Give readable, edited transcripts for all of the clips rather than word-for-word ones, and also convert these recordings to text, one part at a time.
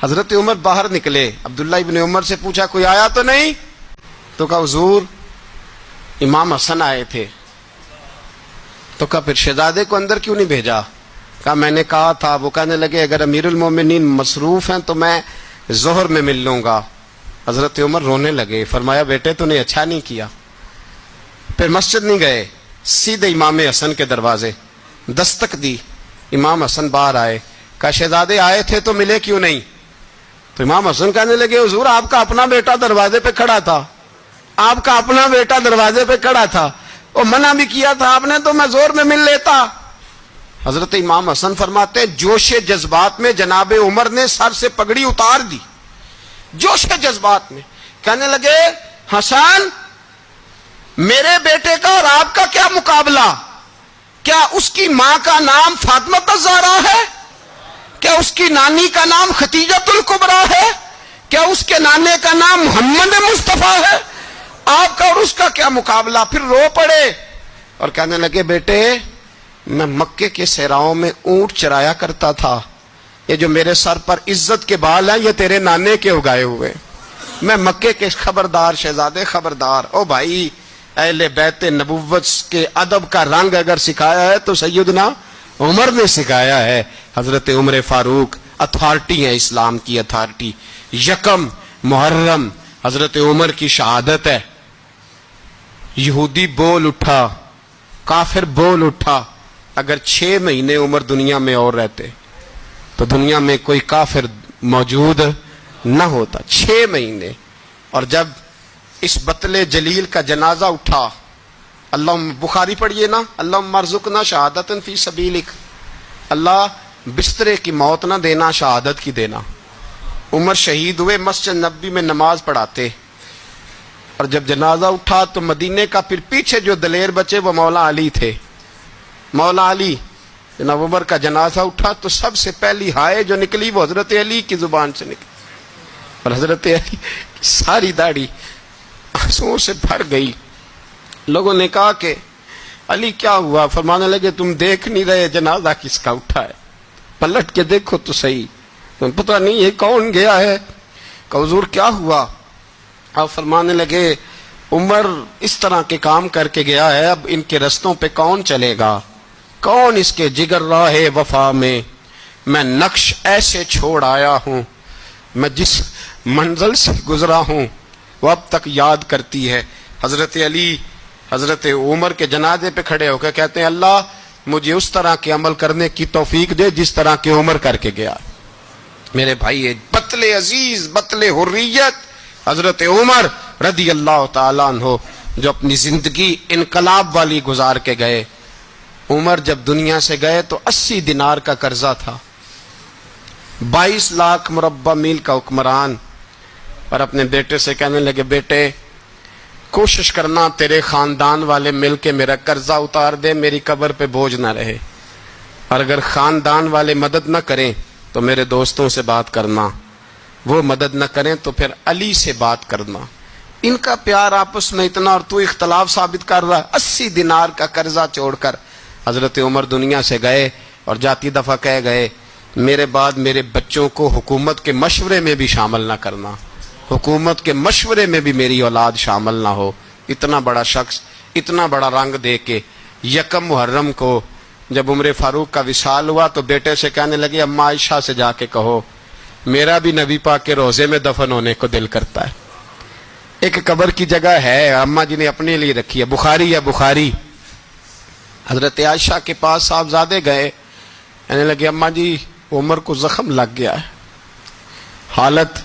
حضرت عمر باہر نکلے، عبداللہ ابن عمر سے پوچھا کوئی آیا تو نہیں؟ تو کہا حضور امام حسن آئے تھے۔ تو کہا پھر شہزادے کو اندر کیوں نہیں بھیجا؟ کہا میں نے کہا تھا۔ وہ کہنے لگے اگر امیر المومنین مصروف ہیں تو میں ظہر میں مل لوں گا۔ حضرت عمر رونے لگے، فرمایا بیٹے تو نے اچھا نہیں کیا۔ پھر مسجد نہیں گئے، سیدھے امام حسن کے دروازے دستک دی، امام حسن باہر آئے، کہا شہزادے آئے تھے تو ملے کیوں نہیں؟ تو امام حسن کہنے لگے حضور آپ کا اپنا بیٹا دروازے پہ کھڑا تھا، آپ کا اپنا بیٹا دروازے پہ کھڑا تھا، اور منع بھی کیا تھا آپ نے تو میں زور میں مل لیتا۔ حضرت امام حسن فرماتے جوش جذبات میں جناب عمر نے سر سے پگڑی اتار دی، جوش جذبات میں کہنے لگے حسن میرے بیٹے کا اور آپ کا کیا مقابلہ؟ کیا اس کی ماں کا نام فاطمہ الزہرا ہے؟ کیا اس کی نانی کا نام خدیجۃ الکبریٰ ہے؟ کیا اس کے نانے کا نام محمد مصطفیٰ ہے؟ آپ کا اور اس کا کیا مقابلہ؟ پھر رو پڑے اور کہنے لگے بیٹے میں مکے کے صحراؤں میں اونٹ چرایا کرتا تھا، یہ جو میرے سر پر عزت کے بال ہیں یہ تیرے نانے کے اگائے ہوئے، میں مکے کے خبردار شہزادے خبردار۔ او بھائی اہل بیت نبوت کے ادب کا رنگ اگر سکھایا ہے تو سیدنا عمر نے سکھایا ہے۔ حضرت عمر فاروق اتھارٹی ہے، اسلام کی اتھارٹی۔ یکم محرم حضرت عمر کی شہادت ہے۔ یہودی بول اٹھا، کافر بول اٹھا، اگر 6 مہینے عمر دنیا میں اور رہتے تو دنیا میں کوئی کافر موجود نہ ہوتا۔ 6 مہینے۔ اور جب اس بطل جلیل کا جنازہ اٹھا، اللہ بخاری پڑھیے نا، اللہم ارزقنا شہادتا فی سبیلک، اللہ بسترے کی موت نہ دینا، شہادت کی دینا۔ عمر شہید ہوئے، مسجد نبوی میں نماز پڑھاتے، اور جب جنازہ اٹھا تو مدینے کا پھر پیچھے جو دلیر بچے وہ مولا علی تھے۔ مولا علی جناب عمر کا جنازہ اٹھا تو سب سے پہلی ہائے جو نکلی وہ حضرت علی کی زبان سے نکلی، اور حضرت علی کی ساری داڑھی آنسوؤں سے بھر گئی۔ لوگوں نے کہا کہ علی کیا ہوا؟ فرمانے لگے تم دیکھ نہیں رہے جنازہ کس کا اٹھا ہے؟ پلٹ کے دیکھو تو صحیح، تم پتہ نہیں یہ کون گیا ہے؟ کہ حضور کیا ہوا؟ آپ فرمانے لگے عمر اس طرح کے کام کر کے گیا ہے، اب ان کے رستوں پہ کون چلے گا؟ کون اس کے جگر راہ وفا میں؟ میں نقش ایسے چھوڑ آیا ہوں، میں جس منزل سے گزرا ہوں وہ اب تک یاد کرتی ہے۔ حضرت علی حضرت عمر کے جنازے پہ کھڑے ہو کے کہتے ہیں اللہ مجھے اس طرح کے عمل کرنے کی توفیق دے جس طرح کے عمر کر کے گیا۔ میرے بھائی بطل عزیز، بطل حریت حضرت عمر رضی اللہ تعالیٰ عنہ جو اپنی زندگی انقلاب والی گزار کے گئے۔ عمر جب دنیا سے گئے تو 80 دینار کا قرضہ تھا، 22 لاکھ مربع میل کا حکمران، اور اپنے بیٹے سے کہنے لگے بیٹے کوشش کرنا تیرے خاندان والے مل کے میرا قرضہ اتار دے، میری قبر پہ بوجھ نہ رہے، اور اگر خاندان والے مدد نہ کریں تو میرے دوستوں سے بات کرنا، وہ مدد نہ کریں تو پھر علی سے بات کرنا۔ ان کا پیار آپس میں اتنا، اور تو اختلاف ثابت کر رہا ہے۔ 80 دینار کا قرضہ چھوڑ کر حضرت عمر دنیا سے گئے، اور جاتی دفعہ کہہ گئے میرے بعد میرے بچوں کو حکومت کے مشورے میں بھی شامل نہ کرنا، حکومت کے مشورے میں بھی میری اولاد شامل نہ ہو۔ اتنا بڑا شخص اتنا بڑا رنگ دے کے یکم محرم کو جب عمر فاروق کا وصال ہوا تو بیٹے سے کہنے لگے اماں عائشہ سے جا کے کہو میرا بھی نبی پاک کے روزے میں دفن ہونے کو دل کرتا ہے۔ ایک قبر کی جگہ ہے اماں جی نے اپنے لیے رکھی ہے، بخاری ہے بخاری۔ حضرت عائشہ کے پاس صاحبزادے گئے، کہنے لگے اماں جی عمر کو زخم لگ گیا ہے، حالت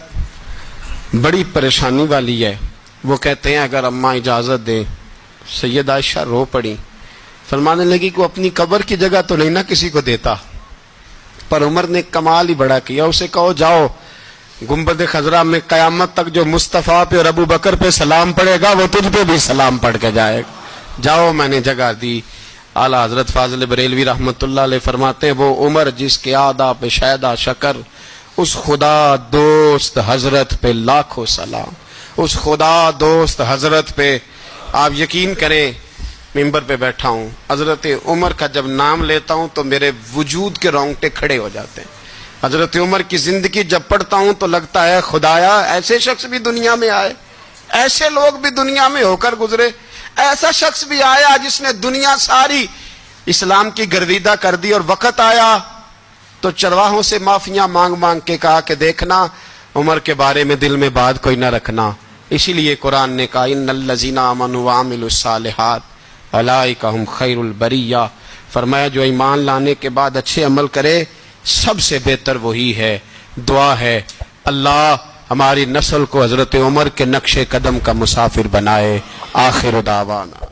بڑی پریشانی والی ہے۔ وہ کہتے ہیں اگر اماں اجازت دیں۔ سید عائشہ رو پڑی، فرمانے لگی کہ اپنی قبر کی جگہ تو نہیں نہ کسی کو دیتا، پر عمر نے کمال ہی بڑا کیا، اسے کہو جاؤ گنبد خضرا میں قیامت تک جو مصطفیٰ پہ اور ابو بکر پہ سلام پڑے گا وہ تجھ پہ بھی سلام پڑھ کے جائے گا، جاؤ میں نے جگہ دی۔ اعلیٰ حضرت فاضل بریلوی رحمۃ اللہ علیہ فرماتے ہیں وہ عمر جس کے آدھا پہ شیدا شکر، اس خدا دوست حضرت پہ لاکھوں سلام، اس خدا دوست حضرت پہ۔ آپ یقین کریں ممبر پہ بیٹھا ہوں، حضرت عمر کا جب نام لیتا ہوں تو میرے وجود کے رونگٹے کھڑے ہو جاتے ہیں۔ حضرت عمر کی زندگی جب پڑھتا ہوں تو لگتا ہے خدایا ایسے شخص بھی دنیا میں آئے، ایسے لوگ بھی دنیا میں ہو کر گزرے، ایسا شخص بھی آیا جس نے دنیا ساری اسلام کی گرویدہ کر دی، اور وقت آیا تو چرواہوں سے معافیاں مانگ مانگ کے کہا کہ دیکھنا عمر کے بارے میں دل میں بات کوئی نہ رکھنا۔ اسی لیے قرآن نے کہا ان الذین آمنوا وعملوا الصالحات اولئک ھم خیر البریہ، فرمایا جو ایمان لانے کے بعد اچھے عمل کرے سب سے بہتر وہی ہے۔ دعا ہے اللہ ہماری نسل کو حضرت عمر کے نقش قدم کا مسافر بنائے۔ آخر دعوانا